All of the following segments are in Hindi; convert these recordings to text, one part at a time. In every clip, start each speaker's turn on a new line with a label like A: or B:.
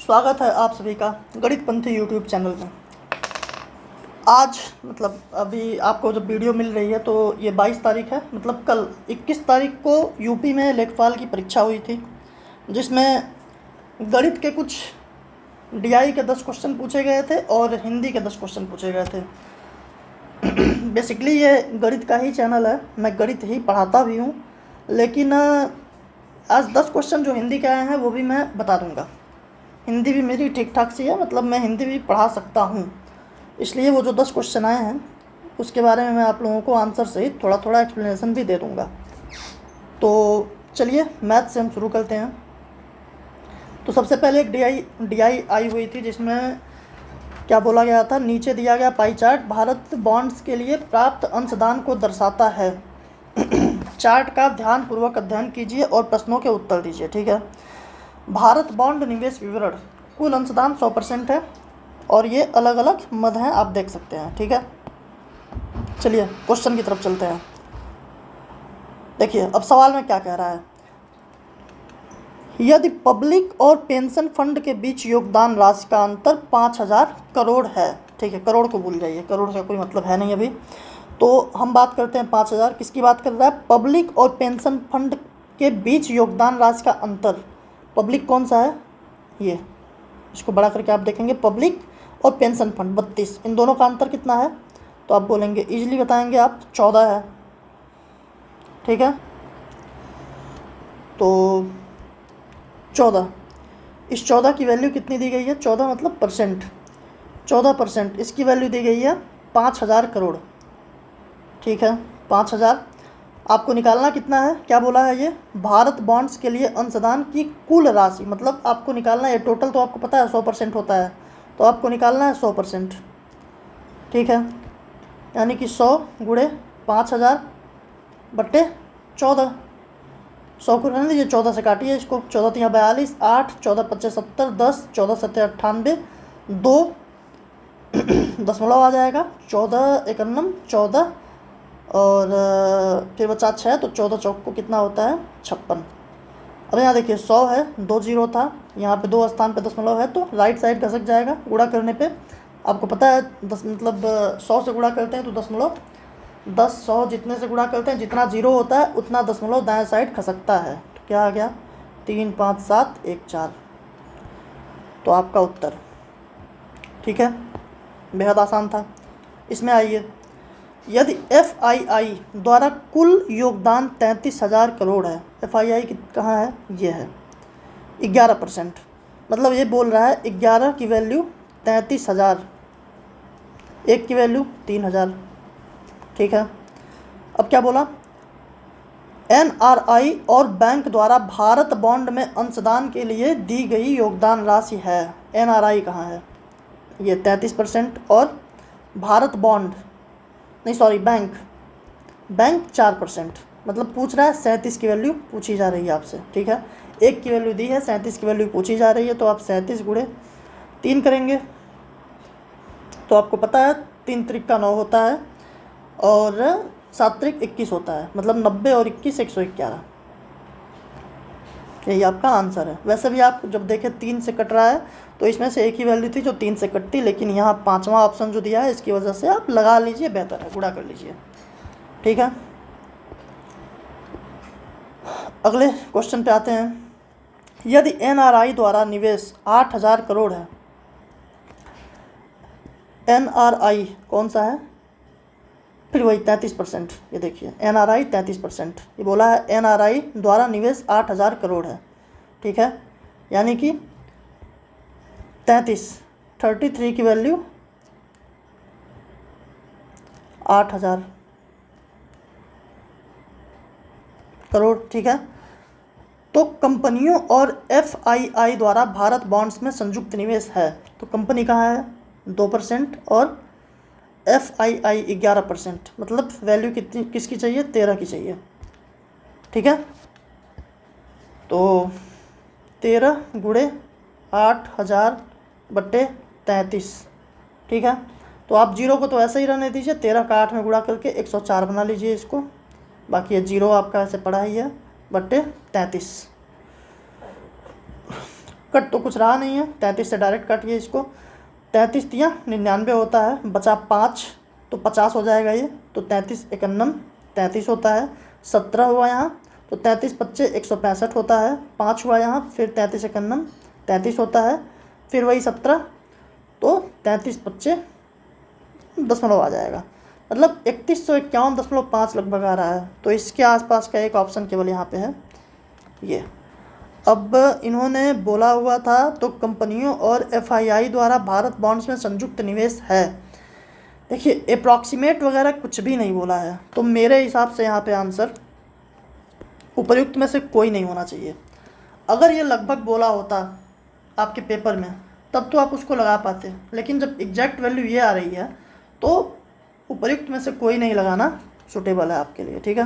A: स्वागत है आप सभी का गणित पंथी यूट्यूब चैनल में। आज अभी आपको जब वीडियो मिल रही है तो ये 22 तारीख है, मतलब कल 21 तारीख को यूपी में लेखपाल की परीक्षा हुई थी, जिसमें गणित के कुछ डीआई के 10 क्वेश्चन पूछे गए थे और हिंदी के 10 क्वेश्चन पूछे गए थे। बेसिकली ये गणित का ही चैनल है, मैं गणित ही पढ़ाता भी हूँ, लेकिन आज 10 क्वेश्चन जो हिंदी के आए हैं वो भी मैं बता दूँगा। हिंदी भी मेरी ठीक ठाक सी है, मतलब मैं हिंदी भी पढ़ा सकता हूँ, इसलिए वो जो 10 क्वेश्चन आए हैं उसके बारे में मैं आप लोगों को आंसर सहित थोड़ा थोड़ा एक्सप्लेनेशन भी दे दूँगा। तो चलिए मैथ से हम शुरू करते हैं। तो सबसे पहले एक डीआई आई हुई थी, जिसमें क्या बोला गया था, नीचे दिया गया पाई चार्ट भारत बॉन्ड्स के लिए प्राप्त अंशदान को दर्शाता है। चार्ट का ध्यानपूर्वक अध्ययन कीजिए और प्रश्नों के उत्तर दीजिए। ठीक है। भारत बॉन्ड निवेश विवरण, कुल अंशदान 100% है और ये अलग अलग मद हैं, आप देख सकते हैं। ठीक है, चलिए क्वेश्चन की तरफ चलते हैं। देखिए अब सवाल में क्या कह रहा है, यदि पब्लिक और पेंशन फंड के बीच योगदान राशि का अंतर 5000 करोड़ है। ठीक है, करोड़ को भूल जाइए, करोड़ का कोई मतलब है नहीं अभी। तो हम बात करते हैं 5000, किसकी बात कर रहा है, पब्लिक और पेंशन फंड के बीच योगदान राशि का अंतर। पब्लिक कौन सा है, ये, इसको बड़ा करके आप देखेंगे, पब्लिक और पेंशन फंड 32, इन दोनों का अंतर कितना है, तो आप बोलेंगे, इजीली बताएंगे आप, 14 है। ठीक है, तो 14, इस 14 की वैल्यू कितनी दी गई है, 14 मतलब परसेंट, 14%, इसकी वैल्यू दी गई है 5000 करोड़। ठीक है, 5000, आपको निकालना कितना है, क्या बोला है ये, भारत बॉन्ड्स के लिए अंशदान की कुल राशि, मतलब आपको निकालना है, टोटल तो आपको पता है 100% होता है, तो आपको निकालना है 100%। ठीक है, यानी कि 100 गुणे 5000 बट्टे 14, 100 को रहने दीजिए, 14 से काटिए इसको, 14 3 42, 8, 14 5 70, 10, 14 7 98, 2 दशमलव आ जाएगा, 14 51, 14 और फिर बचा 6, तो 14 चौक को कितना होता है, 56। अब यहाँ देखिए 100 है, 2 जीरो था, यहाँ पे 2 स्थान पे दशमलव है, तो राइट साइड खसक जाएगा गुणा करने पे। आपको पता है 10 मतलब 100 से गुणा करते हैं तो दशमलव, 10 100 जितने से गुणा करते हैं, जितना जीरो होता है उतना दशमलव दाएँ साइड खसकता है। तो क्या आ गया, 3 5 7 1 4, तो आपका उत्तर। ठीक है, बेहद आसान था। इसमें आइए, यदि FII द्वारा कुल योगदान 33,000 करोड़ है, FII कहाँ है, ये है, 11%, मतलब ये बोल रहा है 11 की वैल्यू 33,000, 1 की वैल्यू 3000। ठीक है, अब क्या बोला, NRI और बैंक द्वारा भारत बॉन्ड में अंशदान के लिए दी गई योगदान राशि है। NRI कहाँ है, ये 33%, और भारत बॉन्ड नहीं, सॉरी, बैंक 4%, मतलब पूछ रहा है 37 की वैल्यू पूछी जा रही है आपसे। ठीक है, 1 की वैल्यू दी है, 37 की वैल्यू पूछी जा रही है, तो आप 37 गुणे 3 करेंगे, तो आपको पता है 3 त्रिक का 9 होता है और 7 त्रिक 21 होता है, मतलब 90 और 21 111, यही आपका आंसर है। वैसे भी आप जब देखें 3 से कट रहा है तो इसमें से एक ही वैल्यू थी जो 3 से कटती, लेकिन यहाँ 5वां ऑप्शन जो दिया है इसकी वजह से आप लगा लीजिए, बेहतर है, गुणा कर लीजिए। ठीक है, अगले क्वेश्चन पे आते हैं। यदि NRI द्वारा निवेश 8000 करोड़ है, NRI कौन सा है, फिर वही 33%, ये देखिए NRI 33%, ये बोला है NRI द्वारा निवेश 8000 करोड़ है। ठीक है, यानी कि 33 की वैल्यू 8000 करोड़। ठीक है, तो कंपनियों और FII द्वारा भारत बॉन्ड्स में संयुक्त निवेश है, तो कंपनी कहाँ है, 2% और FII 11%, मतलब वैल्यू कितनी किसकी चाहिए, 13 की चाहिए। ठीक है, तो 13 गुणे 8000 बट्टे 33। ठीक है, तो आप जीरो को तो ऐसे ही रहने दीजिए, 13 का 8 में गुणा करके 104 बना लीजिए इसको, बाकी ये जीरो आपका ऐसे पड़ा ही है, बट्टे 33। कट तो कुछ रहा नहीं है, 33 से डायरेक्ट काटिए इसको। 33 दिया 99 होता है, बचा 5 तो 50 हो जाएगा ये, तो 33 51 33 होता है। 17 हुआ यहाँ, तो 33 पच्चे 165 होता है। 5 हुआ यहाँ, फिर 33 51 33 होता है, फिर वही 17, तो 33 पच्चे दशमलव आ जाएगा, मतलब 3151.5 लगभग आ रहा है। तो इसके आसपास का एक ऑप्शन केवल यहाँ पे है ये। अब इन्होंने बोला हुआ था तो कंपनियों और एफआईआई द्वारा भारत बॉन्ड्स में संयुक्त निवेश है। देखिए अप्रॉक्सीमेट वगैरह कुछ भी नहीं बोला है, तो मेरे हिसाब से यहाँ पे आंसर उपर्युक्त में से कोई नहीं होना चाहिए। अगर ये लगभग बोला होता आपके पेपर में तब तो आप उसको लगा पाते, लेकिन जब एग्जैक्ट वैल्यू ये आ रही है तो उपर्युक्त में से कोई नहीं लगाना सूटेबल है आपके लिए, ठीक है।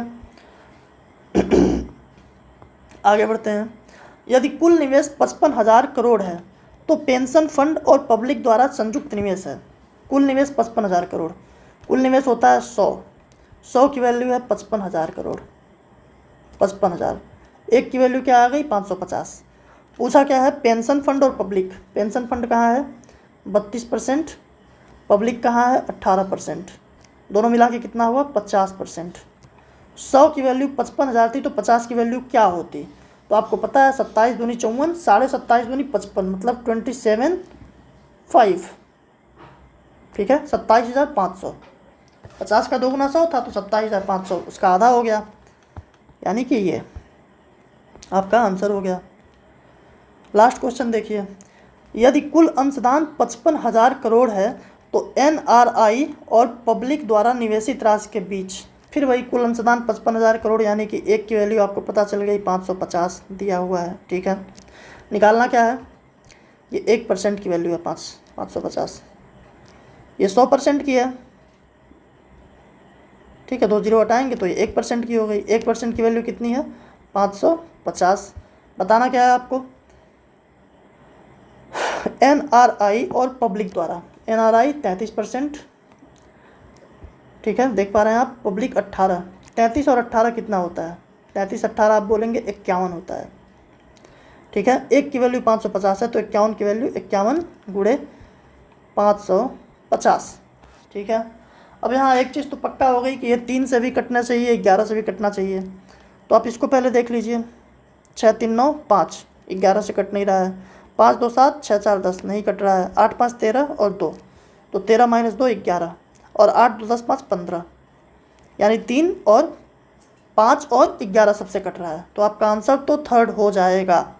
A: आगे बढ़ते हैं। यदि कुल निवेश 55,000 करोड़ है तो पेंशन फंड और पब्लिक द्वारा संयुक्त निवेश है। कुल निवेश 55,000 करोड़, कुल निवेश होता है 100 की वैल्यू है 55,000 करोड़, 55,000, एक की वैल्यू क्या आ गई 550। पूछा क्या है पेंशन फंड और पब्लिक। पेंशन फंड कहाँ है 32%, पब्लिक कहाँ है 18%, दोनों मिला के कितना हुआ 50%। 100 की वैल्यू 55,000 थी तो 50 की वैल्यू क्या होती, तो आपको पता है 27 दूनी 54, 27.5 दूनी 55, मतलब 27,500, ठीक है 27,500। 50 का 2 गुना 100 था तो 27,500, उसका आधा हो गया, यानी कि ये आपका आंसर हो गया। लास्ट क्वेश्चन देखिए। यदि कुल अंशदान 55,000 करोड़ है तो एनआरआई और पब्लिक द्वारा निवेशित राशि के बीच, फिर वही कुल अंशदान 55,000 करोड़, यानी कि एक की वैल्यू आपको पता चल गई 550 दिया हुआ है, ठीक है। निकालना क्या है, ये 1% की वैल्यू है 550, ये 100% की है, ठीक है। 2 जीरो हटाएंगे तो ये 1% की हो गई। 1% की वैल्यू कितनी है 550। बताना क्या है आपको, एनआरआई और पब्लिक द्वारा। एनआरआई 33%, ठीक है, देख पा रहे हैं आप। पब्लिक 18, 33 और 18 कितना होता है, 33 18 आप बोलेंगे 51 होता है, ठीक है। एक की वैल्यू 550 है तो 51 की वैल्यू 51 गुणे 550, ठीक है। अब यहाँ एक चीज़ तो पक्का हो गई कि ये 3 से भी कटना चाहिए, 11 से भी कटना चाहिए, तो आप इसको पहले देख लीजिए। 6 3 9 5, 11 से कट नहीं रहा है। 5 2 7, 6 4 10 नहीं कट रहा है। 8 5 13 और 2, तो 13 - 2 11, और 8 2 10 5 15, यानी 3 और 5 और 11 सबसे कट रहा है, तो आपका आंसर तो थर्ड हो जाएगा,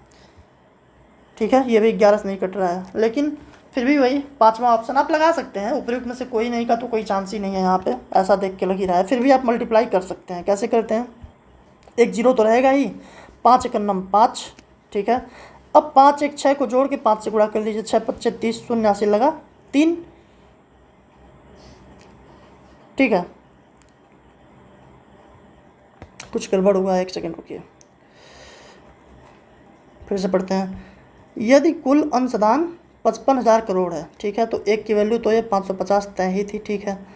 A: ठीक है। ये भी 11 से नहीं कट रहा है, लेकिन फिर भी वही 5वां ऑप्शन आप लगा सकते हैं। उपयुक्त में से कोई नहीं का तो कोई चांस ही नहीं है यहाँ पे, ऐसा देख के लग ही रहा है। फिर भी आप मल्टीप्लाई कर सकते हैं। कैसे करते हैं, एक जीरो तो रहेगा ही, 5 1 9 5, ठीक है। अब 5 1 6 को जोड़ के 5 से गुणा कर लीजिए, 6 25 30, 0 लगा 3, ठीक है। कुछ गड़बड़ हुआ है, 1 सेकेंड रुकिए, फिर से पढ़ते हैं। यदि कुल अंशदान 55,000 करोड़ है, ठीक है, तो एक की वैल्यू तो ये 550 तय ही थी, ठीक है।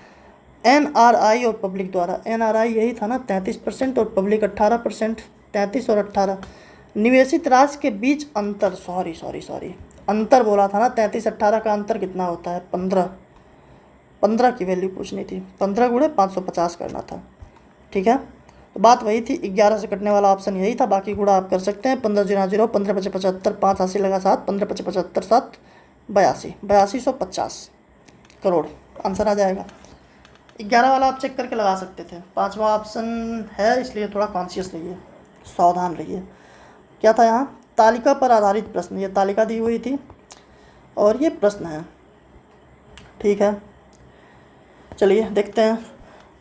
A: एनआरआई और पब्लिक द्वारा, एनआरआई यही था ना 33% और पब्लिक 18%, 33 और 18। निवेशित राशि के बीच अंतर, सॉरी अंतर बोला था ना, 33 18 का अंतर कितना होता है 15, 15 की वैल्यू पूछनी थी, 15 गुणे 550 करना था, ठीक है। तो बात वही थी, 11 से कटने वाला ऑप्शन यही था, बाकी गुणा आप कर सकते हैं। 15 0 0, 15 5 75, 5 80 लगा 7, 15 5 75 7 82, 8250 करोड़ आंसर आ जाएगा। 11 वाला आप चेक करके लगा सकते थे, 5वां ऑप्शन है, इसलिए थोड़ा कॉन्शियस रहिए, सावधान रहिए। क्या था यहाँ, तालिका पर आधारित प्रश्न, ये तालिका दी हुई थी और ये प्रश्न है, ठीक है। चलिए देखते हैं।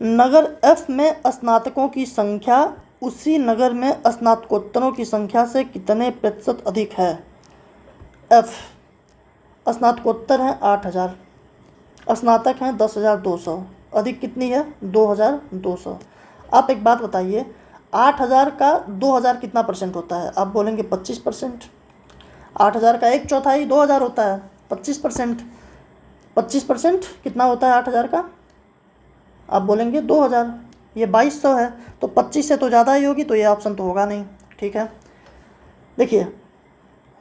A: नगर F में स्नातकों की संख्या उसी नगर में स्नातकोत्तरों की संख्या से कितने प्रतिशत अधिक है। F स्नातकोत्तर हैं 8,000, स्नातक हैं 10,200, अधिक कितनी है 2,200। आप एक बात बताइए, 8,000 का 2,000 कितना परसेंट होता है, आप बोलेंगे 25%। 8,000 का 1/4 2,000 होता है, 25%। 25% कितना होता है 8,000 का, आप बोलेंगे 2,000, ये 2,200 है, तो 25 से तो ज़्यादा ही होगी, तो ये ऑप्शन तो होगा नहीं, ठीक है। देखिए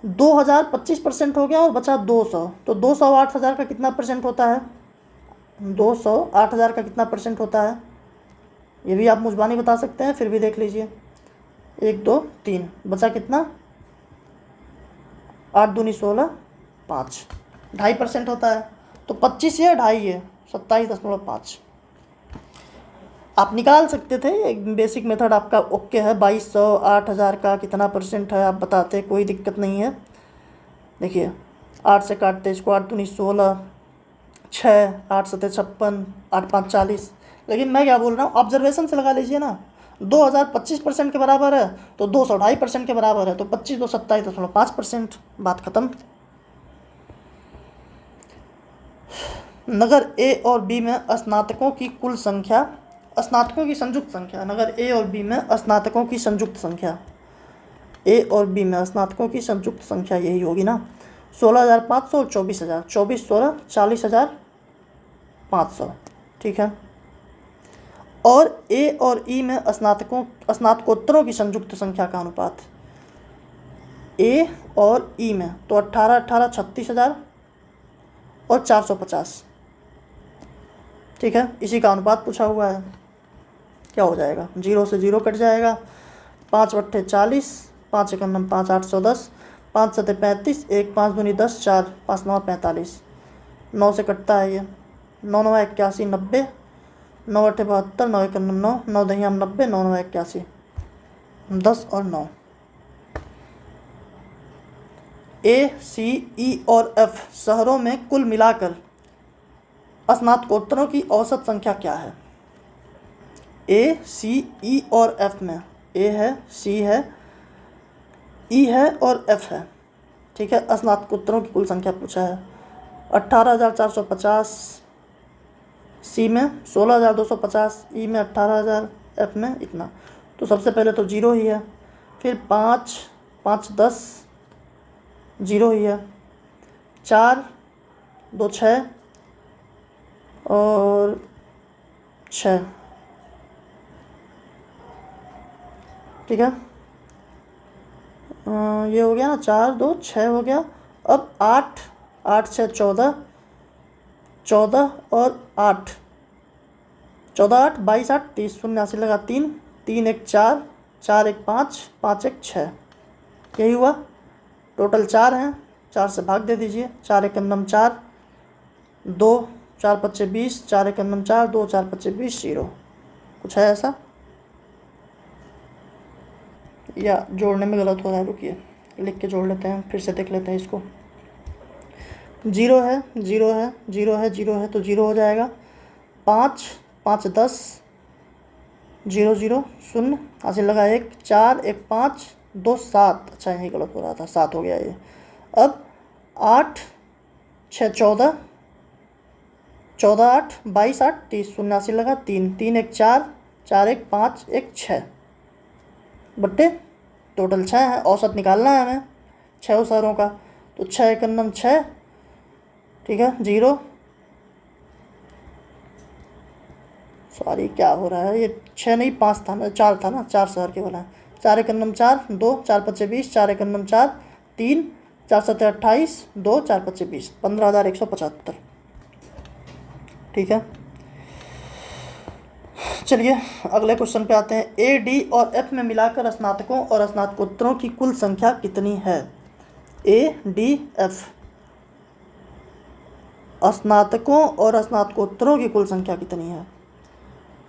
A: 2000 25% हो गया और बचा 200, तो 200 8000 का कितना परसेंट होता है? 200 8000 का कितना परसेंट होता है? ये भी आप मुजबानी बता सकते हैं, फिर भी देख लीजिए। 1 2 3 बचा कितना? 8 दूनी 16, 5, 2.5% होता है। तो 25 है, 2.5 है, 27.5। आप निकाल सकते थे, एक बेसिक मेथड आपका ओके है। 2200 8000 का कितना परसेंट है आप बताते, कोई दिक्कत नहीं है। देखिए 8 से काटते इसको, 8 दूनी 16, 6, 8 सत्ते 56, 8 5 40। लेकिन मैं क्या बोल रहा हूँ, ऑब्जर्वेशन से लगा लीजिए ना। 2000 25% के बराबर है तो 200 2.5% के बराबर है, तो 25 2 27.5%, बात खत्म। नगर ए और बी में स्नातकों की कुल संख्या, स्नातकों की संयुक्त संख्या, नगर ए और बी में स्नातकों की संयुक्त संख्या, ए और बी में स्नातकों की संयुक्त संख्या यही होगी ना। 16,500 और 24,000, 24 16 40,500, ठीक है। और ए और ई में स्नातकोत्तरों की संयुक्त संख्या का अनुपात, ए और ई में तो 18 18 36,000 और 450, ठीक है। इसी का अनुपात पूछा हुआ है। क्या हो जाएगा? 0 से 0 कट जाएगा, 5 बट्टे 40, 5 1 5 810, 5 7 35, 1 5 दूनी 10, 4 5 9 45, 9 से कटता है ये, 9 9 81 90, 9 8 72, 9 1 9, 9 दहिया 90, 9 9 81, 10 और 9। ए सी ई और एफ शहरों में कुल मिलाकर स्नातकोत्तरों की औसत संख्या क्या है? ए सी ई और एफ में ए है, सी है, ई है और एफ है, ठीक है। स्नातकोत्तरों की कुल संख्या पूछा है। 18,450 सी में, 16,250 ई में, 18,000 एफ में, इतना। तो सबसे पहले तो 0 ही है, फिर 5 5 10 0 ही है, 4 2 6 और 6, ठीक है। ये हो गया ना, 4 2 6 हो गया। अब 8 8 6 14, 14 और 8, 14 8 22 8 30, 79 लगा 3, 3 1 4, 4 1 5, 5 1 6, यही हुआ। टोटल 4 हैं, 4 से भाग दे दीजिए। 4 1 4, 2 4 5 20, 4 1 4, 2 4 5 20, 0। कुछ है ऐसा या जोड़ने में गलत हो रहा है? रुकिए लिख के जोड़ लेते हैं, फिर से देख लेते हैं इसको। 0 है 0 है 0 है 0 है, तो 0 हो जाएगा। 5 5 10 0 0 0, हासिल लगा 1, 4 1 5 2 7, अच्छा यही गलत हो रहा था, 7 हो गया ये। अब 8 6 14, 14 8 22 8 30, 79 लगा 3, 3 1 4, 4 1 5 1 6 बट्टे टोटल 6 है। औसत निकालना है हमें 6 शहरों का, तो 6 1 6, ठीक है। 0, सॉरी क्या हो रहा है, ये 6 नहीं 5 था ना, 4 था ना, 4 शहर के बोला। 4 1 4, 2 4 5 20, 4 1 4, 3 4 7 28, 2 4 5 20, 15,175, ठीक है। चलिए अगले क्वेश्चन पे आते हैं। ए डी और एफ में मिलाकर स्नातकों और स्नातकोत्तरों की कुल संख्या कितनी है? ए डी एफ, स्नातकों और स्नातकोत्तरों की कुल संख्या कितनी है?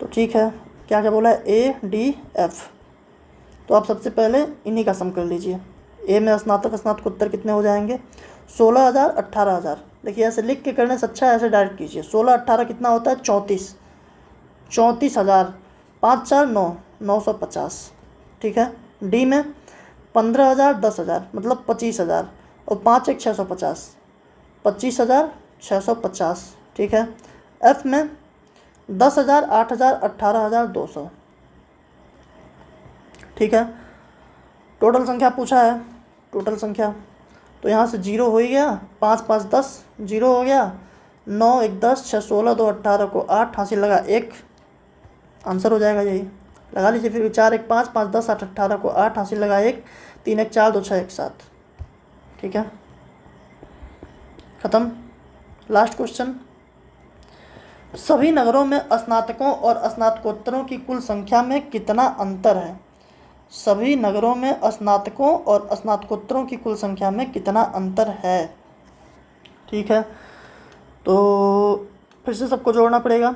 A: तो ठीक है, क्या क्या बोला है? A D F. तो आप सबसे पहले इन्हीं का सम कर लीजिए। ए में स्नातक स्नातकोत्तर कितने हो जाएंगे? 16,000 18,000। देखिए ऐसे लिख के करने से अच्छा है ऐसे डायरेक्ट कीजिए। 16 18 कितना होता है? 34, 34,000, 5 4 9, 950, ठीक है। डी में 15,000 10,000 मतलब 25,000, और 5 1 650, 25,650, ठीक है। एफ में 10,000 8,000 18,200, ठीक है। टोटल संख्या पूछा है, टोटल संख्या, तो यहाँ से 0 हो ही गया, 5 5 10 0 हो गया, 9 1 10, 6 16, 2 18 को 8, हासिल लगा 1, आंसर हो जाएगा यही। लगा लीजिए फिर भी। 4 1 5, 5 10 8 18 को 8, हासिल लगा 1, 3 1 4, 2 6 1 7, ठीक है, ख़त्म। लास्ट क्वेश्चन, सभी नगरों में स्नातकों और स्नातकोत्तरों की कुल संख्या में कितना अंतर है? सभी नगरों में स्नातकों और स्नातकोत्तरों की कुल संख्या में कितना अंतर है? ठीक है, तो फिर से सबको जोड़ना पड़ेगा।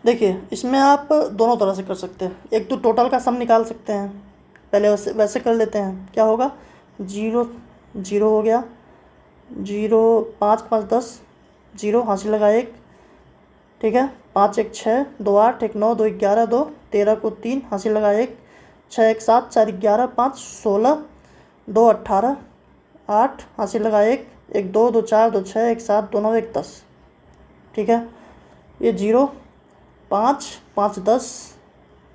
A: देखिए, इसमें आप दोनों तरह से कर सकते हैं। एक तो टोटल का सम निकाल सकते हैं, पहले वैसे कर लेते हैं। क्या होगा, 0 0 हो गया, 0 5 5 10, 0 हासिल लगा 1, ठीक है, 5 1 6, 2 8, 1 9, 2 11, 2 13 को 3 हासिल लगा 1, 6 1 7, 4 11, 5 16, 2 18, 8 हासिल लगा 1, 1 2, 2 4, 2 6, 1 7, 2 9, 1 10, ठीक है। ये 0 5 5 10,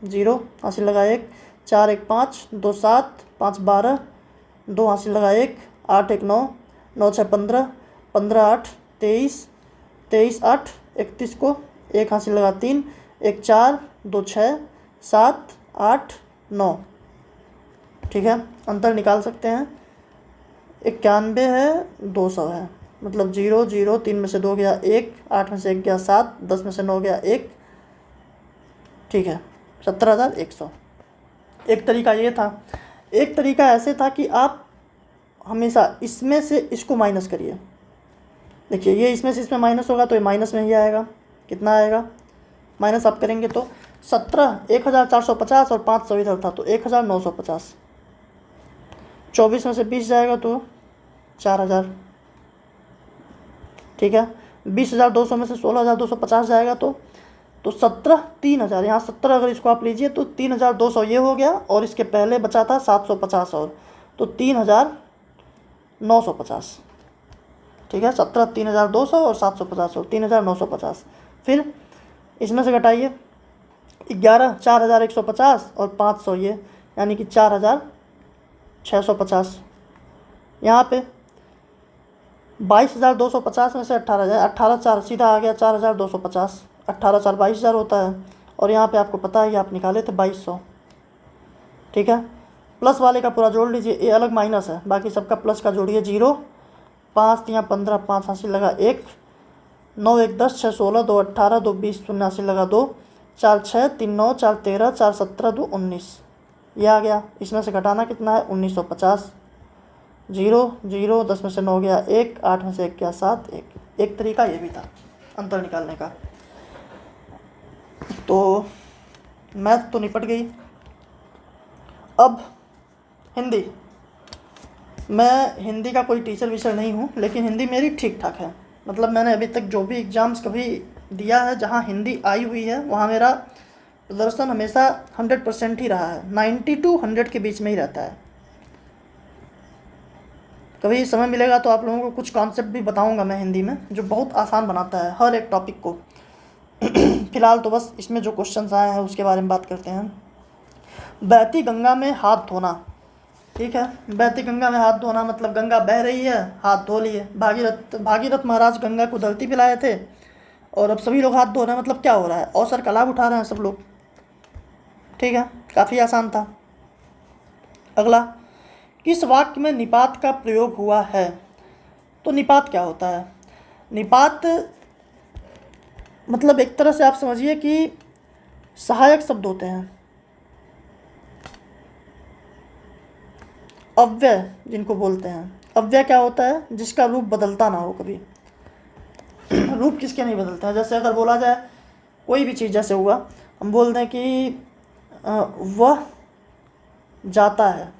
A: 0 हासिल लगा 1, 4 1 5, 2 7, 5 12, 2 हासिल लगा 1, 8 1 9, 9 6 15, 15 8, 23, 23 8, 31 को 1 हासिल लगा 3, 1 4, 2 6, 7 8 9, ठीक है। अंतर निकाल सकते हैं, 91 है, 200 है, मतलब 0 0, 3 में से 2 गया 1, 8 में से 1 गया 7, 10 में से 9 गया 1, ठीक है, 17,100। एक तरीका ये था। एक तरीका ऐसे था कि आप हमेशा इसमें से इसको माइनस करिए। देखिए, ये इसमें से इसमें माइनस होगा तो ये माइनस में ही आएगा। कितना आएगा, माइनस आप करेंगे तो 17, 1450 और 500 इधर था तो 1950। 24 में से 20 जाएगा तो 4000, ठीक है। 20,200 में से 16,250 जाएगा तो 17 3000, यहाँ 17 अगर इसको आप लीजिए तो 3,200 ये हो गया, और इसके पहले बचा था 750 और, तो 3,950, ठीक है। 17 3,200 और 750 और 3,950। फिर इसमें से घटाइए 11 4,150 और 500 ये, यानी कि 4,650। यहाँ पे 22,250 में से 18 4 सीधा आ गया 4,250, 18 4 22,000 होता है। और यहाँ पे आपको पता है आप निकाले थे 2200, ठीक है। प्लस वाले का पूरा जोड़ लीजिए, ये अलग माइनस है, बाकी सबका प्लस का जोड़िए। 0 5 यहाँ 15, 5 हासिल लगा 1, 9 1 10, 6 16, 2 18, 2 20, 0 हासिल लगा 2, 4 6, 3 9, 4 13, 4 17, 2 19, ये आ गया। इसमें से घटाना कितना है, 1950। 0 0, 10 में से 9 गया 1, 8 में से 1 गया 7 1। एक तरीका ये भी था अंतर निकालने का। तो मैथ तो निपट गई। अब हिंदी, मैं हिंदी का कोई टीचर विचर नहीं हूँ, लेकिन हिंदी मेरी ठीक ठाक है। मतलब मैंने अभी तक जो भी एग्ज़ाम्स कभी दिया है जहाँ हिंदी आई हुई है वहाँ मेरा प्रदर्शन हमेशा 100% ही रहा है, 90 to 100 के बीच में ही रहता है। कभी समय मिलेगा तो आप लोगों को कुछ कॉन्सेप्ट भी बताऊंगा मैं हिंदी में, जो बहुत आसान बनाता है हर एक टॉपिक को। फ़िलहाल तो बस इसमें जो क्वेश्चंस आए हैं उसके बारे में बात करते हैं। बहती गंगा में हाथ धोना, ठीक है। बहती गंगा में हाथ धोना मतलब गंगा बह रही है, हाथ धो लिए। भागीरथ महाराज गंगा को दलती पिलाए थे और अब सभी लोग हाथ धो रहे हैं, मतलब क्या हो रहा है, अवसर का लाभ उठा रहे हैं सब लोग, ठीक है। काफ़ी आसान था। अगला, किस वाक्य में निपात का प्रयोग हुआ है? तो निपात क्या होता है? निपात मतलब एक तरह से आप समझिए कि सहायक शब्द होते हैं, अव्यय जिनको बोलते हैं। अव्यय क्या होता है? जिसका रूप बदलता ना हो कभी। रूप किसके नहीं बदलते हैं? जैसे अगर बोला जाए कोई भी चीज़, जैसे हुआ हम बोल दें कि वह जाता है,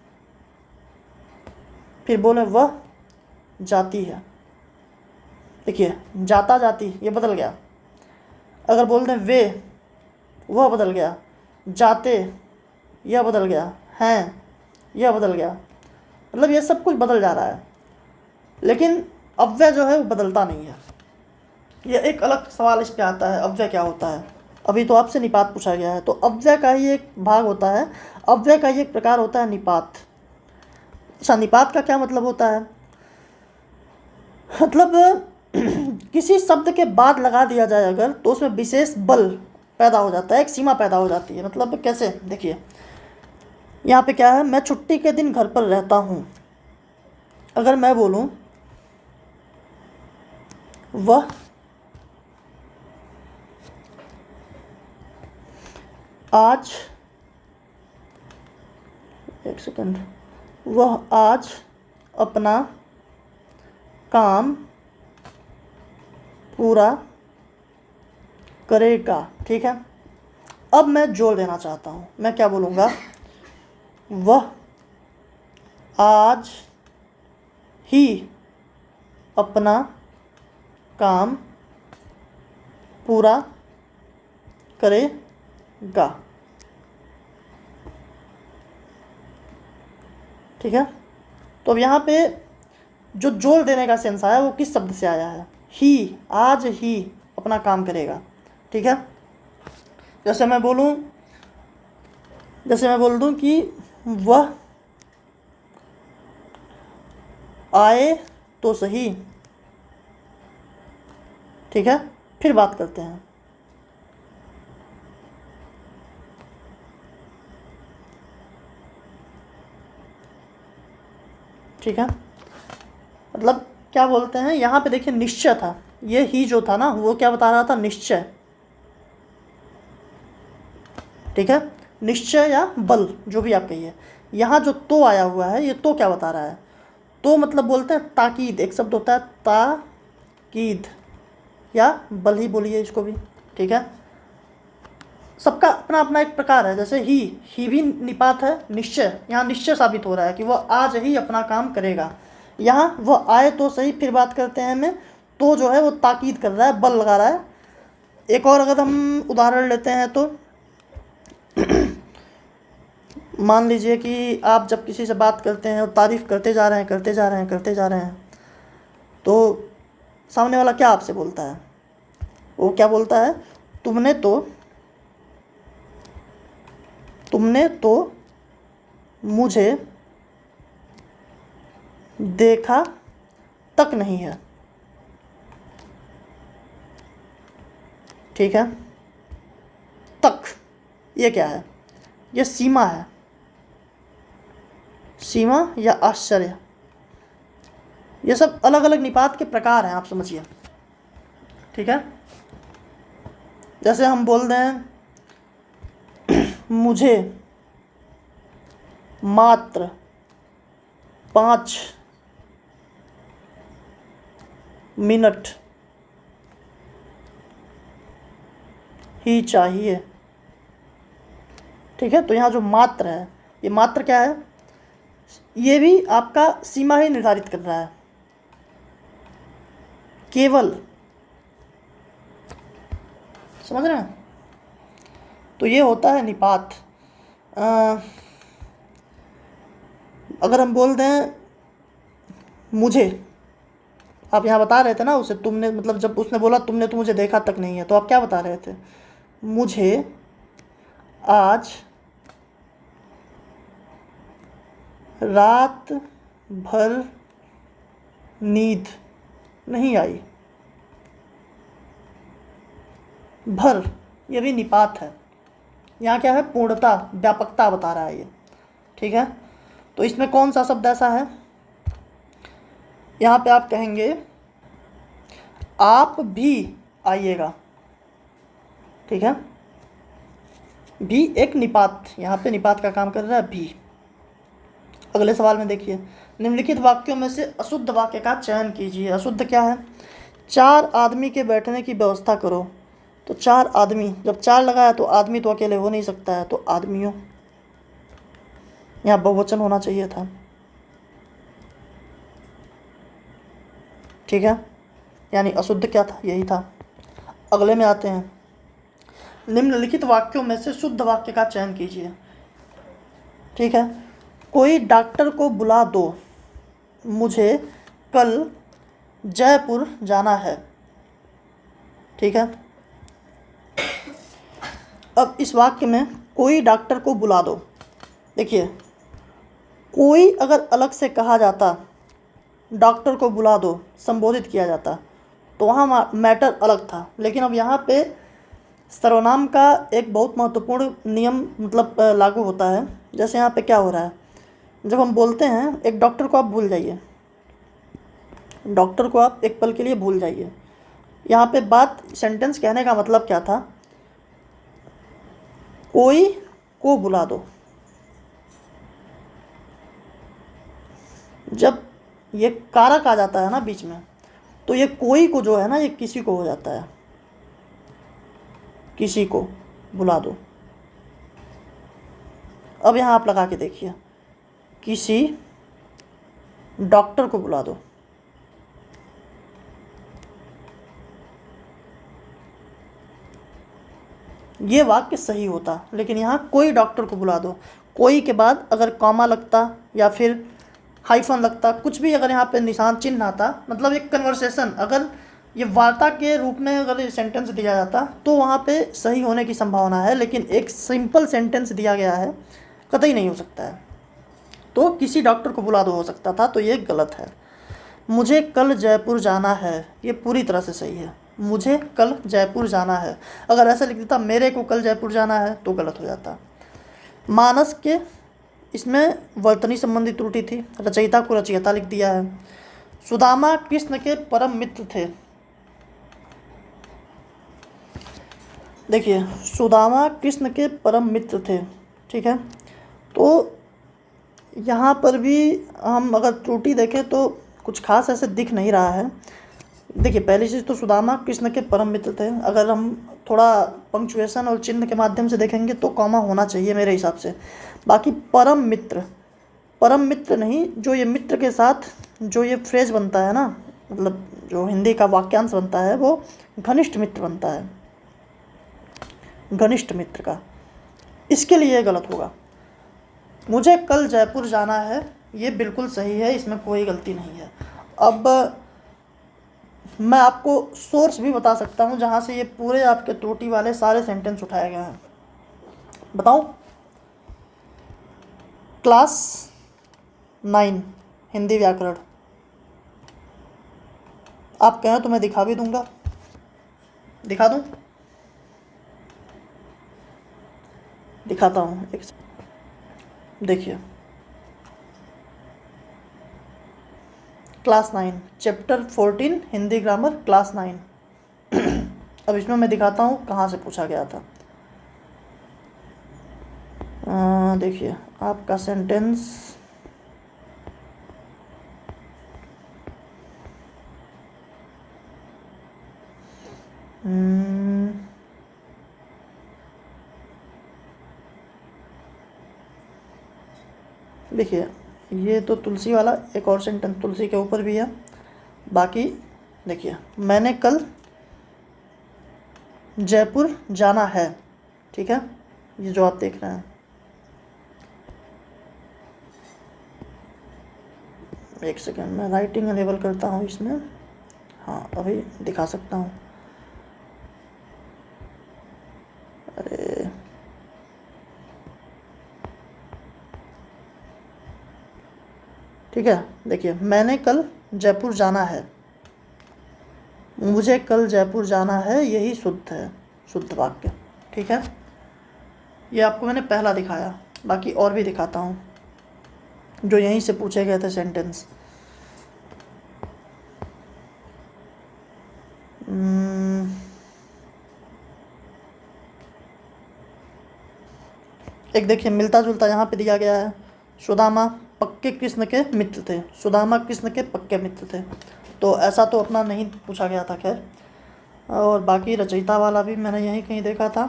A: फिर बोले वह जाती है। देखिए, जाता जाती ये बदल गया। अगर बोल दें वे, वह बदल गया। जाते यह बदल गया, हैं यह बदल गया। मतलब ये सब कुछ बदल जा रहा है, लेकिन अव्यय जो है वो बदलता नहीं है। ये एक अलग सवाल इस पे आता है, अव्यय क्या होता है। अभी तो आपसे निपात पूछा गया है, तो अव्यय का ही एक भाग होता है, अव्यय का ही एक प्रकार होता है निपात। अच्छा, निपात का क्या मतलब होता है? मतलब किसी शब्द के बाद लगा दिया जाए अगर, तो उसमें विशेष बल पैदा हो जाता है, एक सीमा पैदा हो जाती है। मतलब कैसे, देखिए यहाँ पे क्या है, मैं छुट्टी के दिन घर पर रहता हूँ। अगर मैं बोलूँ वह आज, एक सेकंड, वह आज अपना काम पूरा करेगा। ठीक है, अब मैं जोड़ देना चाहता हूँ। मैं क्या बोलूँगा, वह आज ही अपना काम पूरा करेगा। ठीक है, तो अब यहाँ पे जो जोड़ देने का सेंस आया वो किस शब्द से आया है, ही, आज ही अपना काम करेगा। ठीक है, जैसे मैं बोल दूं कि वह आए तो सही। ठीक है, फिर बात करते हैं। ठीक है, मतलब क्या बोलते हैं यहाँ पे, देखिए निश्चय था, ये ही जो था ना वो क्या बता रहा था, निश्चय। ठीक है, निश्चय या बल, जो भी आप कहिए। यहाँ जो तो आया हुआ है, ये तो क्या बता रहा है, तो मतलब बोलते हैं ताकीद, एक शब्द होता है ताकीद, या बल ही बोलिए इसको भी। ठीक है, सबका अपना अपना एक प्रकार है। जैसे ही भी निपात है, निश्चय, यहाँ निश्चय साबित हो रहा है कि वह आज ही अपना काम करेगा। यहाँ वह आए तो सही, फिर बात करते हैं हमें, तो जो है वो ताकीद कर रहा है, बल लगा रहा है। एक और अगर हम उदाहरण लेते हैं तो मान लीजिए कि आप जब किसी से बात करते हैं और तारीफ़ करते जा रहे हैं, तो सामने वाला क्या आपसे बोलता है, वो क्या बोलता है, तुमने तो मुझे देखा तक नहीं है। ठीक है, तक, ये क्या है, ये सीमा है, सीमा या आश्चर्य, ये सब अलग अलग निपात के प्रकार हैं, आप समझिए। ठीक है, जैसे हम बोल रहे हैं मुझे मात्र 5 मिनट ही चाहिए। ठीक है, तो यहाँ जो मात्र है, ये मात्र क्या है, ये भी आपका सीमा ही निर्धारित कर रहा है, केवल, समझ रहे हैं। तो ये होता है निपात। अगर हम बोल दें मुझे, आप यहाँ बता रहे थे ना उसे, तुमने, मतलब जब उसने बोला तुमने तो मुझे देखा तक नहीं है, तो आप क्या बता रहे थे, मुझे आज रात भर नींद नहीं आई। भर, ये भी निपात है, यहाँ क्या है, पूर्णता, व्यापकता बता रहा है ये। ठीक है, तो इसमें कौन सा शब्द ऐसा है, यहाँ पे आप कहेंगे आप भी आइएगा। ठीक है, भी एक निपात, यहाँ पे निपात का काम कर रहा है भी। अगले सवाल में देखिए, निम्नलिखित वाक्यों में से अशुद्ध वाक्य का चयन कीजिए। अशुद्ध क्या है, 4 आदमी के बैठने की व्यवस्था करो। तो 4 आदमी, जब 4 लगाया तो आदमी तो अकेले हो नहीं सकता है, तो आदमियों, यहाँ बहुवचन होना चाहिए था। ठीक है, यानी अशुद्ध क्या था, यही था। अगले में आते हैं, निम्नलिखित वाक्यों में से शुद्ध वाक्य का चयन कीजिए। ठीक है, कोई डॉक्टर को बुला दो, मुझे कल जयपुर जाना है। ठीक है, अब इस वाक्य में कोई डॉक्टर को बुला दो, देखिए कोई अगर अलग से कहा जाता, डॉक्टर को बुला दो संबोधित किया जाता, तो वहाँ मैटर अलग था। लेकिन अब यहाँ पे सर्वनाम का एक बहुत महत्वपूर्ण नियम मतलब लागू होता है जैसे यहाँ पे क्या हो रहा है, जब हम बोलते हैं एक डॉक्टर को आप भूल जाइए, डॉक्टर को आप एक पल के लिए भूल जाइए। यहाँ पे बात, सेंटेंस कहने का मतलब क्या था, कोई को बुला दो। जब ये कारक आ जाता है ना बीच में, तो ये कोई को जो है ना, ये किसी को हो जाता है, किसी को बुला दो। अब यहाँ आप लगा के देखिए, किसी डॉक्टर को बुला दो। ये वाक्य सही होता, लेकिन यहाँ कोई डॉक्टर को बुला दो, कोई के बाद अगर कॉमा लगता या फिर हाइफन लगता, कुछ भी अगर यहाँ पे निशान चिन्ह आता, मतलब एक कन्वर्सेशन, अगर ये वार्ता के रूप में अगर ये सेंटेंस दिया जाता तो वहाँ पे सही होने की संभावना है, लेकिन एक सिंपल सेंटेंस दिया गया है, कतई नहीं हो सकता है। तो किसी डॉक्टर को बुला दो हो सकता था, तो ये गलत है। मुझे कल जयपुर जाना है, ये पूरी तरह से सही है। मुझे कल जयपुर जाना है, अगर ऐसा लिख देता मेरे को कल जयपुर जाना है तो गलत हो जाता। मानस के, इसमें वर्तनी संबंधी त्रुटि थी, रचयिता को रचयिता लिख दिया है। सुदामा कृष्ण के परम मित्र थे, देखिए सुदामा कृष्ण के परम मित्र थे, ठीक है। तो यहाँ पर भी हम अगर त्रुटि देखें तो कुछ खास ऐसे दिख नहीं रहा है। देखिए पहली चीज़ तो सुदामा कृष्ण के परम मित्र थे, अगर हम थोड़ा पंक्चुएशन और चिन्ह के माध्यम से देखेंगे तो कॉमा होना चाहिए मेरे हिसाब से। बाकी परम मित्र, परम मित्र नहीं, जो ये मित्र के साथ जो ये फ्रेज बनता है ना, मतलब जो हिंदी का वाक्यांश बनता है वो घनिष्ठ मित्र बनता है, घनिष्ठ मित्र का, इसके लिए गलत होगा। मुझे कल जयपुर जाना है, ये बिल्कुल सही है, इसमें कोई गलती नहीं है। अब मैं आपको सोर्स भी बता सकता हूँ जहाँ से ये पूरे आपके त्रुटि वाले सारे सेंटेंस उठाए गए हैं। बताऊँ? क्लास 9 हिंदी व्याकरण, आप कहें तो मैं दिखा भी दूंगा, दिखा दूँ? दिखाता हूँ, एक देखिए, class 9 chapter 14 Hindi grammar class 9। अब इसमें मैं दिखाता हूँ कहाँ से पूछा गया था। देखिए आपका सेंटेंस, देखिए ये तो तुलसी वाला एक और सेंटेंस तुलसी के ऊपर भी है। बाकी देखिए, मैंने कल जयपुर जाना है, ठीक है, ये जो आप देख रहे हैं। एक सेकेंड, मैं राइटिंग अनेबल करता हूँ इसमें, हाँ अभी दिखा सकता हूँ। अरे ठीक है, देखिए मैंने कल जयपुर जाना है, मुझे कल जयपुर जाना है, यही शुद्ध है, शुद्ध वाक्य, ठीक है। ये आपको मैंने पहला दिखाया, बाकी और भी दिखाता हूँ जो यहीं से पूछे गए थे सेंटेंस। एक देखिए मिलता जुलता यहाँ पे दिया गया है, सुदामा पक्के कृष्ण के मित्र थे, सुदामा कृष्ण के पक्के मित्र थे, तो ऐसा तो अपना नहीं पूछा गया था, खैर। और बाकी रचयिता वाला भी मैंने यहीं कहीं देखा था।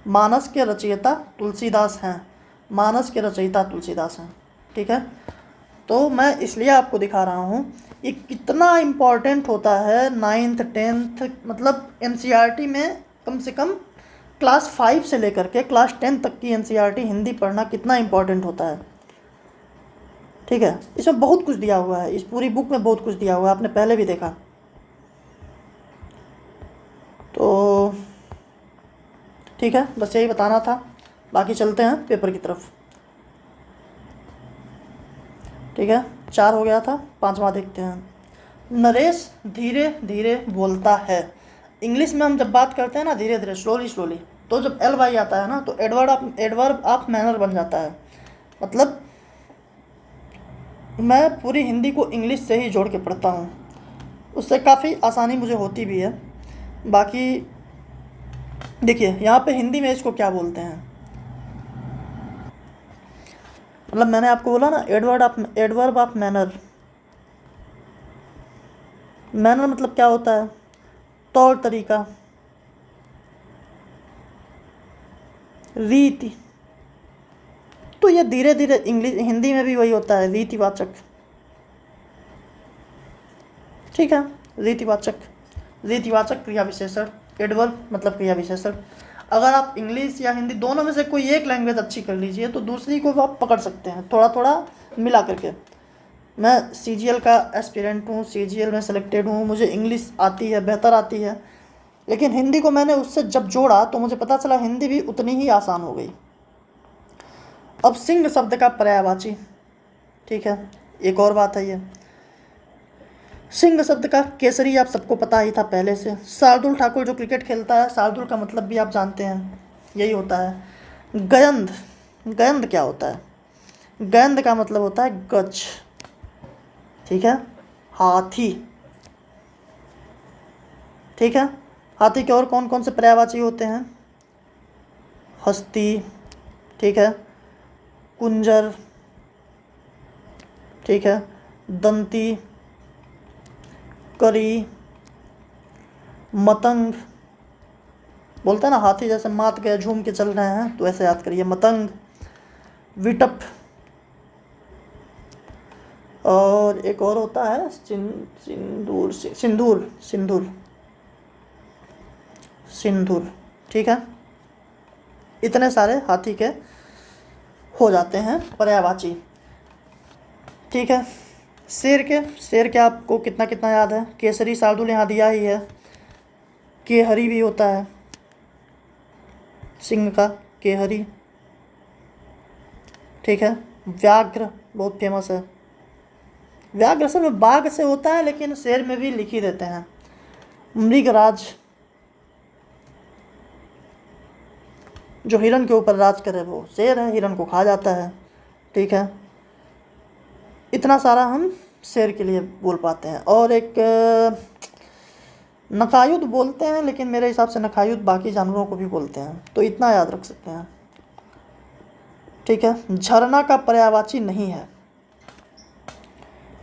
A: मानस के रचयिता तुलसीदास हैं, मानस के रचयिता तुलसीदास हैं, ठीक है। तो मैं इसलिए आपको दिखा रहा हूँ ये कितना इम्पॉर्टेंट होता है 9th 10th, मतलब एनसीईआरटी में कम से कम क्लास 5 से लेकर के क्लास 10 तक की एनसीईआरटी हिंदी पढ़ना कितना इम्पॉर्टेंट होता है, ठीक है। इसमें बहुत कुछ दिया हुआ है, इस पूरी बुक में बहुत कुछ दिया हुआ है, आपने पहले भी देखा। तो ठीक है, बस यही बताना था, बाकी चलते हैं पेपर की तरफ, ठीक है। 4 हो गया था, 5वां देखते हैं। नरेश धीरे धीरे बोलता है, इंग्लिश में हम जब बात करते हैं ना, धीरे धीरे, स्लोली स्लोली, तो जब एल वाई आता है ना तो एडवर्ब ऑफ मैनर बन जाता है। मतलब मैं पूरी हिंदी को इंग्लिश से ही जोड़ के पढ़ता हूँ, उससे काफ़ी आसानी मुझे होती भी है। बाकी देखिए यहाँ पे हिंदी में इसको क्या बोलते हैं, मतलब मैंने आपको बोला ना एडवर्ब ऑफ मैनर। मैनर मतलब क्या होता है, तौर तरीका, रीति। तो ये धीरे धीरे हिंदी में भी वही होता है, रीतिवाचक। ठीक है, रीतिवाचक क्रिया विशेषण, एडवर्ब मतलब क्रिया विशेषण। अगर आप इंग्लिश या हिंदी दोनों में से कोई एक लैंग्वेज अच्छी कर लीजिए तो दूसरी को आप पकड़ सकते हैं थोड़ा थोड़ा मिला करके। मैं CGL का एस्पिरेंट हूँ, CGL में सेलेक्टेड हूँ, मुझे इंग्लिश आती है, बेहतर आती है, लेकिन हिंदी को मैंने उससे जब जोड़ा तो मुझे पता चला हिंदी भी उतनी ही आसान हो गई। अब सिंह शब्द का पर्यायवाची, ठीक है, एक और बात है ये। सिंह शब्द का केसरी आप सबको पता ही था पहले से। शार्दुल ठाकुर जो क्रिकेट खेलता है, शार्दुल का मतलब भी आप जानते हैं, यही होता है। गयंद, गयंद क्या होता है, गयंद का मतलब होता है गज, ठीक है, हाथी। ठीक है, हाथी के और कौन कौन से पर्यायवाची होते हैं, हस्ती, ठीक है, कुंजर, ठीक है, दंती, करी, मतंग। बोलते हैं ना हाथी जैसे मात गए झूम के चल रहे हैं, तो ऐसे याद करिए, मतंग, विटप, और एक और होता है सिंदूर, सिंदूर, सिंदूर, सिंदूर। ठीक है, इतने सारे हाथी के हो जाते हैं पर्यायवाची। ठीक है, शेर के आपको कितना कितना याद है, केसरी शार्दुल यहाँ दिया ही है, केहरी भी होता है, सिंह का केहरी। ठीक है, व्याघ्र बहुत फेमस है, व्याघ्र असल में बाघ से होता है लेकिन शेर में भी लिख ही देते हैं। मृगराज, जो हिरण के ऊपर राज करे वो शेर है, हिरण को खा जाता है। ठीक है, इतना सारा हम शेर के लिए बोल पाते हैं। और एक नखायुध बोलते हैं, लेकिन मेरे हिसाब से नखायुध बाकी जानवरों को भी बोलते हैं, तो इतना याद रख सकते हैं। ठीक है, झरना का पर्यायवाची नहीं है।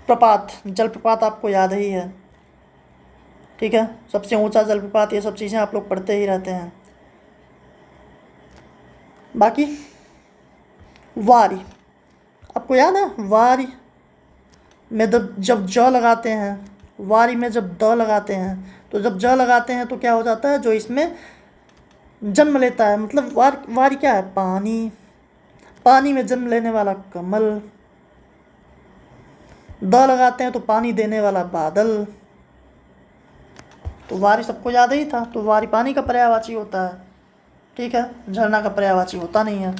A: प्रपात, जलप्रपात आपको याद ही है, ठीक है, सबसे ऊंचा जलप्रपात, ये सब चीज़ें आप लोग पढ़ते ही रहते हैं। बाकी वारी, आपको याद है, वारी में जब ज लगाते हैं, वारी में जब द लगाते हैं, तो जब ज लगाते हैं तो क्या हो जाता है, जो इसमें जन्म लेता है, मतलब वारी क्या है, पानी, पानी में जन्म लेने वाला कमल। द लगाते हैं तो पानी देने वाला बादल। तो वारी सबको याद ही था, तो वारी पानी का पर्यायवाची होता है। ठीक है, झरना का पर्यायवाची होता नहीं है।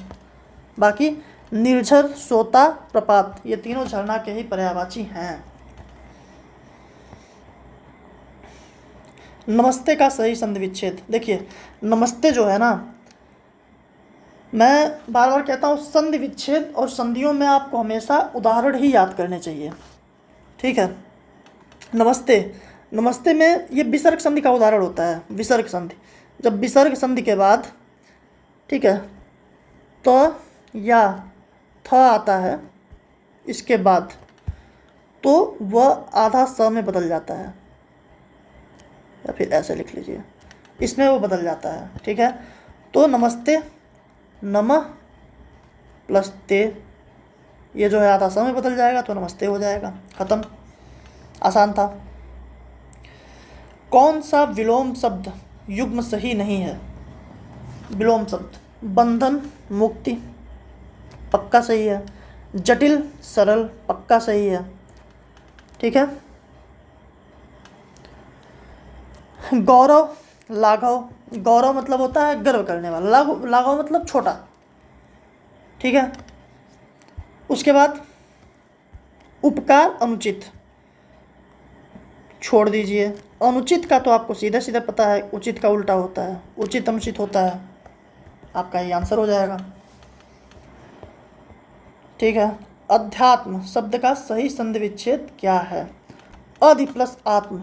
A: बाकी निर्झर, सोता, प्रपात, ये तीनों झरना के ही पर्यायवाची हैं। नमस्ते का सही संधि विच्छेद, देखिए नमस्ते जो है ना, मैं बार बार कहता हूँ, संधि विच्छेद और संधियों में आपको हमेशा उदाहरण ही याद करने चाहिए। ठीक है, नमस्ते, नमस्ते में ये विसर्ग संधि का उदाहरण होता है। विसर्ग संधि, जब विसर्ग संधि के बाद, ठीक है, तो या थ आता है इसके बाद, तो वह आधा स में बदल जाता है, या फिर ऐसे लिख लीजिए, इसमें वो बदल जाता है। ठीक है, तो नमस्ते, नमः प्लस ते, ये जो है आधा स में बदल जाएगा तो नमस्ते हो जाएगा, ख़त्म, आसान था। कौन सा विलोम शब्द युग्म सही नहीं है, विलोम शब्द, बंधन, मुक्ति, पक्का सही है। जटिल, सरल, पक्का सही है। ठीक है, गौरव, लाघव, गौरव मतलब होता है गर्व करने वाला, लाघव मतलब छोटा। ठीक है, उसके बाद उपकार, अनुचित, छोड़ दीजिए। अनुचित का तो आपको सीधे सीधे पता है, उचित का उल्टा होता है, उचित अनुचित होता है। आपका ये आंसर हो जाएगा। ठीक है। अध्यात्म शब्द का सही संधि विच्छेद क्या है? अधि प्लस आत्म,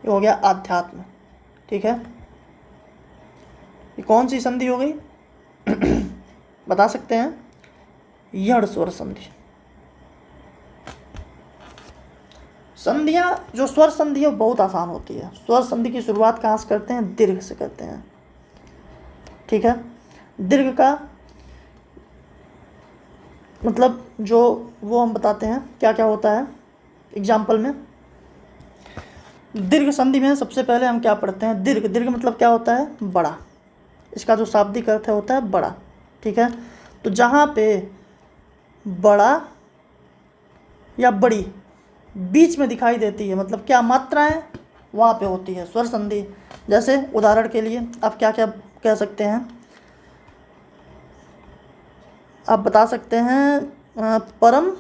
A: ये हो गया आध्यात्म। ठीक है, ये कौन सी संधि हो गई? बता सकते हैं? यड़ स्वर संधि। संधियां, जो स्वर संधि है बहुत आसान होती है। स्वर संधि की शुरुआत कहाँ से करते हैं? दीर्घ से करते हैं। ठीक है, दीर्घ का मतलब जो वो हम बताते हैं क्या क्या होता है एग्जाम्पल में। दीर्घ संधि में सबसे पहले हम क्या पढ़ते हैं? दीर्घ। दीर्घ मतलब क्या होता है? बड़ा। इसका जो शाब्दिक अर्थ होता है बड़ा। ठीक है, तो जहाँ पे बड़ा या बड़ी बीच में दिखाई देती है, मतलब क्या मात्राएं वहाँ पे होती है स्वर संधि। जैसे उदाहरण के लिए आप क्या क्या कह सकते हैं? आप बता सकते हैं परम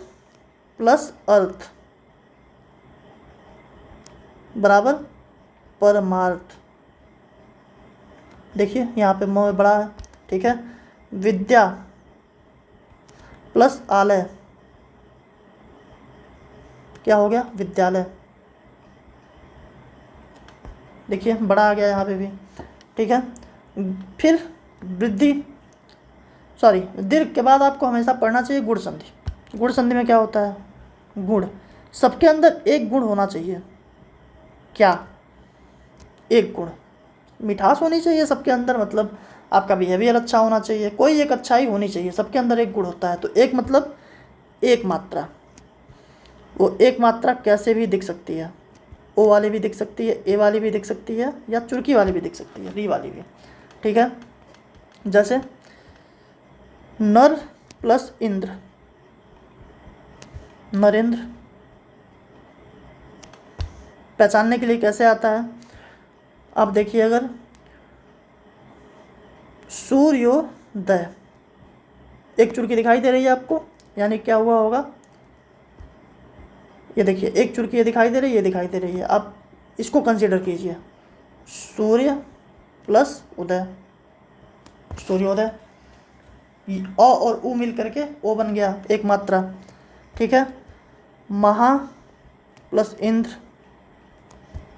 A: प्लस अर्थ बराबर परमार्थ। देखिए यहाँ पे म बड़ा है। ठीक है, विद्या प्लस आलय क्या हो गया? विद्यालय। देखिए बड़ा आ गया यहाँ पे भी। ठीक है, फिर वृद्धि, सॉरी, दीर्घ के बाद आपको हमेशा पढ़ना चाहिए गुण संधि। गुण संधि में क्या होता है? गुण। सबके अंदर एक गुण होना चाहिए। क्या? एक गुण। मिठास होनी चाहिए सबके अंदर, मतलब आपका बिहेवियर अच्छा होना चाहिए, कोई एक अच्छाई होनी चाहिए। सबके अंदर एक गुण होता है। तो एक मतलब एक मात्रा। वो एक मात्रा कैसे भी दिख सकती है, ओ वाली भी दिख सकती है, ए वाली भी दिख सकती है, या चुरकी वाली भी दिख सकती है, री वाली भी। ठीक है, जैसे नर प्लस इंद्र, नरेंद्र। पहचानने के लिए कैसे आता है? आप देखिए, अगर सूर्योदय, एक चुरकी दिखाई दे रही है आपको, यानी क्या हुआ होगा? ये देखिए एक चुरकी ये दिखाई दे रही है, ये दिखाई दे रही है। आप इसको कंसीडर कीजिए, सूर्य प्लस उदय, सूर्योदय। अ और उ मिल करके ओ बन गया, एक मात्रा। ठीक है, महा प्लस इंद्र,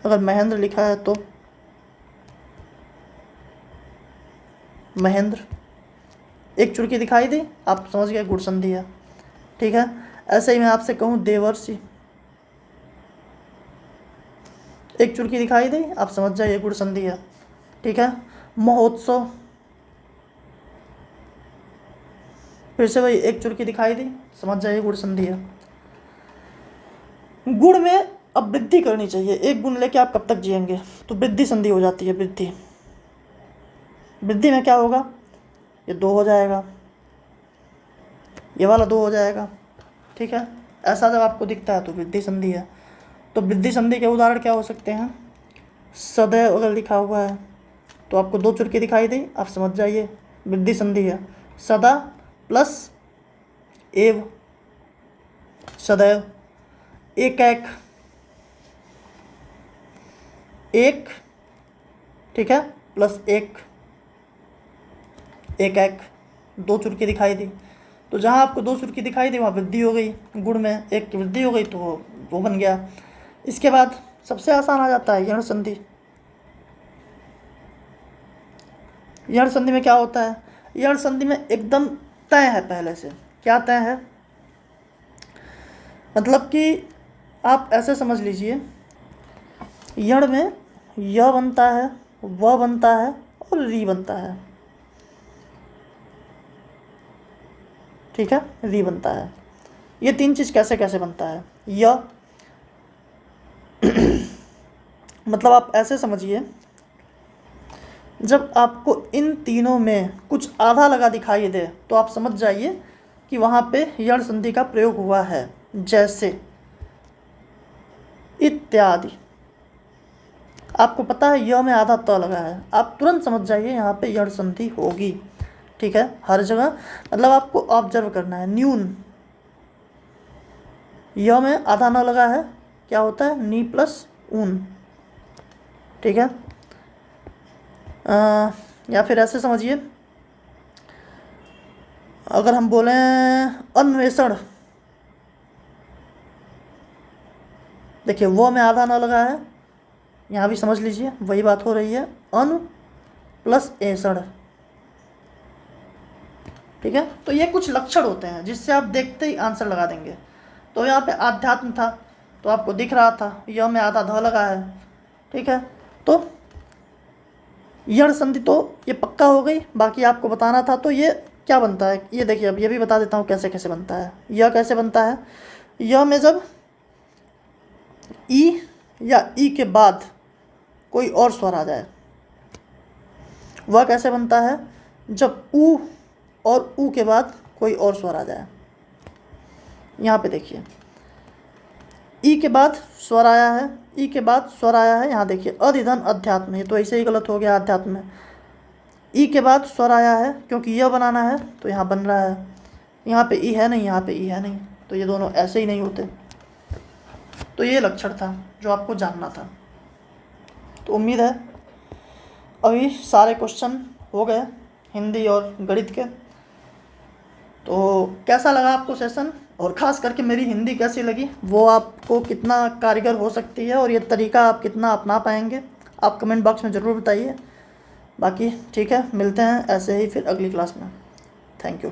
A: अगर महेंद्र लिखा है तो महेंद्र, एक चुरकी दिखाई दी, आप समझ गए गुण संधि है। ठीक है, ऐसे ही मैं आपसे कहूँ देवर्षि, एक चुरकी दिखाई दी, आप समझ जाइए गुण संधि है। ठीक है, महोत्सव, फिर से वही एक चुरकी दिखाई दी, समझ जाइए गुण संधि है। गुण में अब वृद्धि करनी चाहिए। एक गुण लेके आप कब तक जिएंगे? तो वृद्धि संधि हो जाती है। वृद्धि, वृद्धि में क्या होगा? ये 2 हो जाएगा, ये वाला 2 हो जाएगा। ठीक है, ऐसा जब आपको दिखता है तो वृद्धि संधि है। तो वृद्धि संधि के उदाहरण क्या हो सकते हैं? सदैव अगर लिखा हुआ है तो आपको 2 चुरकी दिखाई दी, आप समझ जाइए वृद्धि संधि है। सदा प्लस एव, सदैव। एक एक, एक, ठीक है, प्लस एक, एक एक, 2 चुरकी दिखाई दी। तो जहाँ आपको 2 चुरकी दिखाई दी वहाँ वृद्धि हो गई। गुण में एक की वृद्धि हो गई तो वो बन गया। इसके बाद सबसे आसान आ जाता है यण संधि। यण संधि में क्या होता है? यण संधि में एकदम तय है पहले से। क्या तय है? मतलब कि आप ऐसे समझ लीजिए, यण में य बनता है, व बनता है और री बनता है। ठीक है, री बनता है। ये 3 चीज़ कैसे कैसे बनता है? य मतलब आप ऐसे समझिए, जब आपको इन तीनों में कुछ आधा लगा दिखाई दे तो आप समझ जाइए कि वहाँ पे यण संधि का प्रयोग हुआ है। जैसे इत्यादि, आपको पता है य में आधा त लगा है, आप तुरंत समझ जाइए यहाँ पे यण संधि होगी। ठीक है, हर जगह मतलब आपको ऑब्जर्व करना है। न्यून, य में आधा न लगा है, क्या होता है? नी प्लस ऊन, ठीक है। या फिर ऐसे समझिए, अगर हम बोलें अन्वेषण, देखिए वो में आधा न लगा है, यहाँ भी समझ लीजिए वही बात हो रही है, अन प्लस ऐसण। ठीक है, तो ये कुछ लक्षण होते हैं जिससे आप देखते ही आंसर लगा देंगे। तो यहाँ पे आध्यात्म था तो आपको दिख रहा था, य में आधा ध लगा है। ठीक है, तो यण संधि तो ये पक्का हो गई, बाकी आपको बताना था। तो ये क्या बनता है ये देखिए, अब ये भी बता देता हूँ कैसे कैसे बनता है। यह कैसे बनता है, यह में जब ई या ई के बाद कोई और स्वर आ जाए। वह कैसे बनता है, जब ऊ और ऊ के बाद कोई और स्वर आ जाए। यहाँ पे देखिए, ई के बाद स्वर आया है, ई के बाद स्वर आया है, यहाँ देखिए अधिधन अध्यात्म है, तो ऐसे ही गलत हो गया अध्यात्म में। ई के बाद स्वर आया है, क्योंकि यह बनाना है तो यहाँ बन रहा है, यहाँ पे ई है नहीं, यहाँ पे ई है नहीं, तो ये दोनों ऐसे ही नहीं होते। तो ये लक्षण था जो आपको जानना था। तो उम्मीद है अभी सारे क्वेश्चन हो गए हिंदी और गणित के। तो कैसा लगा आपको सेशन, और ख़ास करके मेरी हिंदी कैसी लगी, वो आपको कितना कारगर हो सकती है और ये तरीका आप कितना अपना पाएंगे, आप कमेंट बॉक्स में ज़रूर बताइए। बाकी ठीक है, मिलते हैं ऐसे ही फिर अगली क्लास में। Thank you.